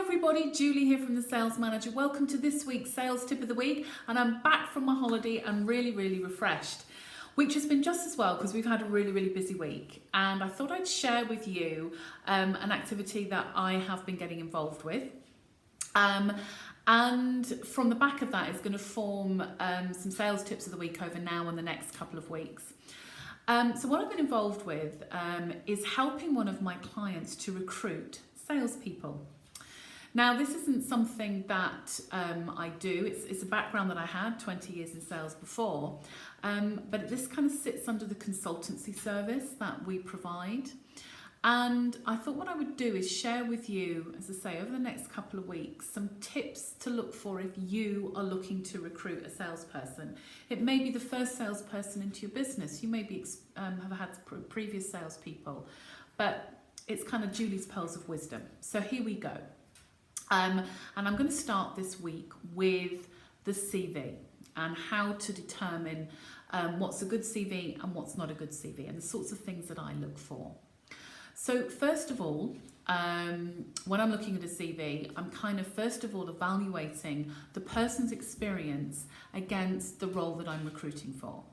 everybody, Julie here from The Sales Manager. Welcome to this week's Sales Tip of the Week, and I'm back from my holiday and really refreshed, which has been just as well because we've had a really busy week. And I thought I'd share with you an activity that I have been getting involved with. And from the back of that is going to form some sales tips of the week over now and the next couple of weeks. So what I've been involved with is helping one of my clients to recruit salespeople. Now, this isn't something that I do. It's a background that I had, 20 years in sales before, but this kind of sits under the consultancy service that we provide. And I thought what I would do is share with you, as I say, over the next couple of weeks, some tips to look for if you are looking to recruit a salesperson. It may be the first salesperson into your business. You maybe have had previous salespeople, but it's kind of Julie's pearls of wisdom. So here we go. And I'm going to start this week with the CV and how to determine what's a good CV and what's not a good CV and the sorts of things that I look for. So first of all, when I'm looking at a CV, I'm kind of first of all evaluating the person's experience against the role that I'm recruiting for.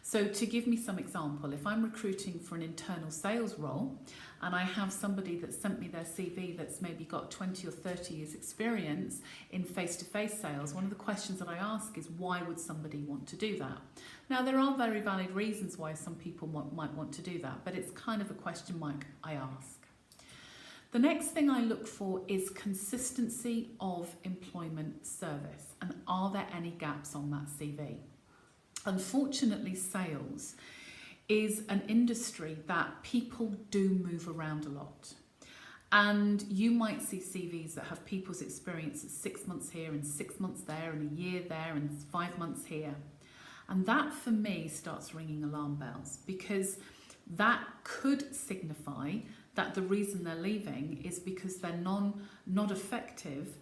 So to give me some example, if I'm recruiting for an internal sales role and I have somebody that sent me their CV that's maybe got 20 or 30 years experience in face-to-face sales, one of the questions that I ask is why would somebody want to do that? Now, there are very valid reasons why some people might want to do that, but it's kind of a question mark I ask. The next thing I look for is consistency of employment service, and are there any gaps on that CV? Unfortunately, sales is an industry that people do move around a lot. And you might see CVs that have people's experience at 6 months here and 6 months there and a year there and 5 months here. And that for me starts ringing alarm bells, because that could signify that the reason they're leaving is because they're not effective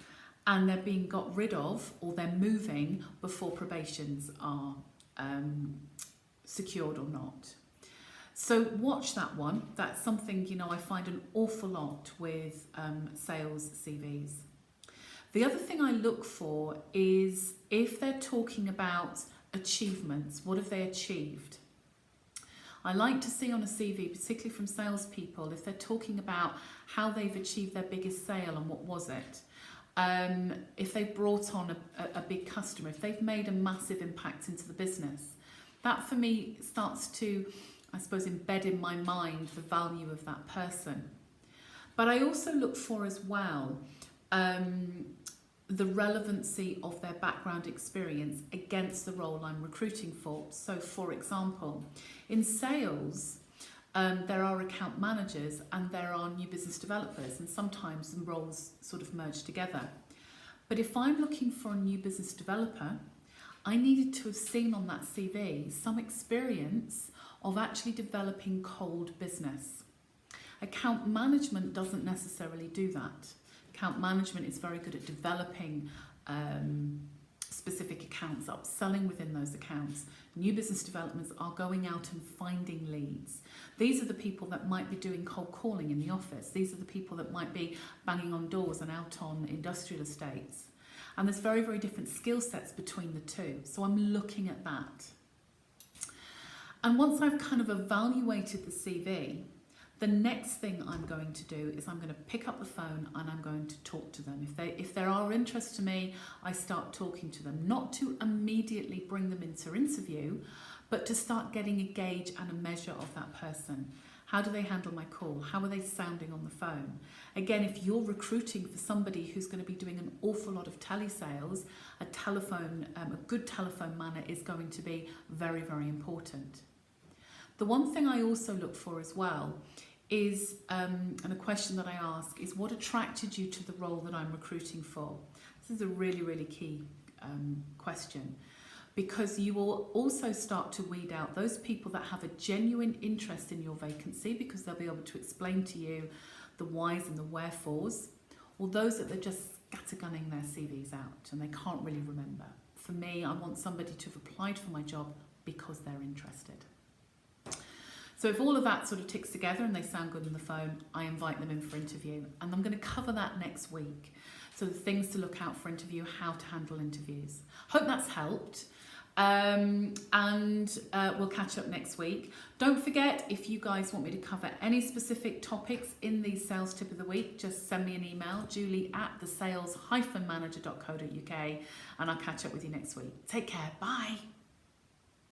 and they're being got rid of, or they're moving before probations are secured or not. So watch that one. That's something, I find an awful lot with sales CVs. The other thing I look for is if they're talking about achievements, what have they achieved? I like to see on a CV, particularly from salespeople, if they're talking about how they've achieved their biggest sale and what was it. If they've brought on a big customer, if they've made a massive impact into the business, that for me starts to, I suppose, embed in my mind the value of that person. But I also look for as well the relevancy of their background experience against the role I'm recruiting for. So for example, in sales, there are account managers and there are new business developers, and sometimes the roles sort of merge together. But if I'm looking for a new business developer, I needed to have seen on that CV some experience of actually developing cold business. Account management doesn't necessarily do that. Account management is very good at developing specific accounts, upselling within those accounts. New business developments are going out and finding leads. These are the people that might be doing cold calling in the office. These are the people that might be banging on doors and out on industrial estates. And there's very different skill sets between the two. So I'm looking at that. And once I've kind of evaluated the CV, the next thing I'm going to do is I'm going to pick up the phone and I'm going to talk to them. If they are of interest to me, I start talking to them, not to immediately bring them into interview, but to start getting a gauge and a measure of that person. How do they handle my call? How are they sounding on the phone? Again, if you're recruiting for somebody who's going to be doing an awful lot of telesales, a good telephone manner is going to be very important. The one thing I also look for as well is, and a question that I ask is, what attracted you to the role that I'm recruiting for? This is a really key question, because you will also start to weed out those people that have a genuine interest in your vacancy because they'll be able to explain to you the whys and the wherefores, or those that are just scattergunning their CVs out and they can't really remember. For me, I want somebody to have applied for my job because they're interested. So if all of that sort of ticks together and they sound good on the phone, I invite them in for interview. And I'm going to cover that next week. So the things to look out for interview, how to handle interviews. Hope that's helped. We'll catch up next week. Don't forget, if you guys want me to cover any specific topics in the sales tip of the week, just send me an email, julie@thesales-manager.co.uk, and I'll catch up with you next week. Take care. Bye.